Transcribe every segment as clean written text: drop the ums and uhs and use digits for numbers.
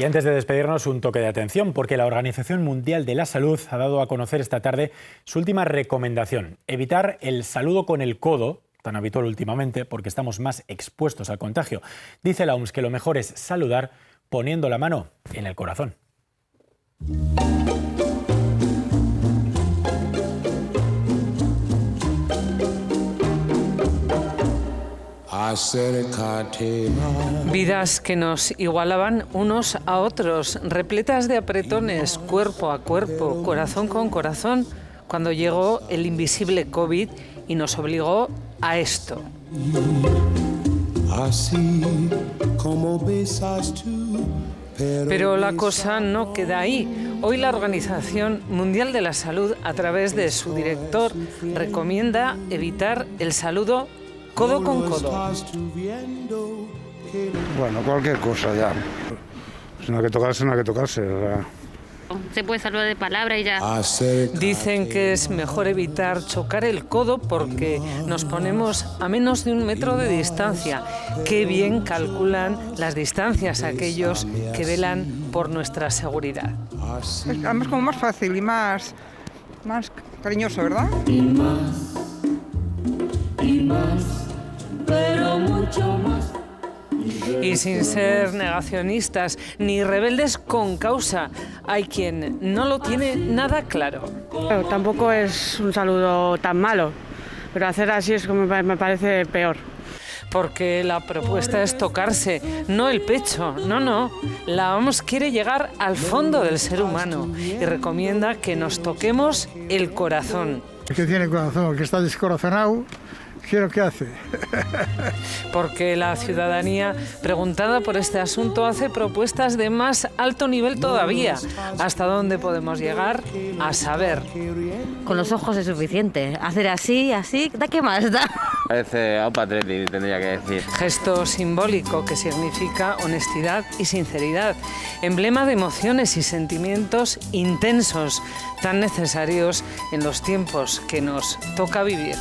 Y antes de despedirnos, un toque de atención, porque la Organización Mundial de la Salud ha dado a conocer esta tarde su última recomendación: evitar el saludo con el codo, tan habitual últimamente, porque estamos más expuestos al contagio. Dice la OMS que lo mejor es saludar poniendo la mano en el corazón. Vidas que nos igualaban unos a otros, repletas de apretones, cuerpo a cuerpo, corazón con corazón, cuando llegó el invisible COVID y nos obligó a esto. Pero la cosa no queda ahí. Hoy la Organización Mundial de la Salud, a través de su director, recomienda evitar el saludo codo con codo. Bueno, cualquier cosa ya. Si no hay que tocarse, no hay que tocarse, ¿verdad? Se puede saludar de palabra y ya. Dicen que es mejor evitar chocar el codo porque nos ponemos a menos de 1 metro de distancia. Qué bien calculan las distancias aquellos que velan por nuestra seguridad. Además como más fácil y más cariñoso, ¿verdad? Y más, pero mucho más. Y sin ser negacionistas ni rebeldes con causa, hay quien no lo tiene nada claro. Pero tampoco es un saludo tan malo, pero hacer así es como me parece peor. Porque la propuesta es tocarse, no el pecho, no. La OMS quiere llegar al fondo del ser humano y recomienda que nos toquemos el corazón. El que tiene corazón, el que está descorazonado, ¿qué hace? Porque la ciudadanía, preguntada por este asunto, hace propuestas de más alto nivel todavía. ¿Hasta dónde podemos llegar? A saber. Con los ojos es suficiente. Hacer así, ¿da qué más da? Parece a un patrete, tendría que decir. Gesto simbólico que significa honestidad y sinceridad. Emblema de emociones y sentimientos intensos, tan necesarios en los tiempos que nos toca vivir.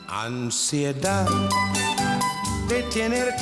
Ansiedad de tener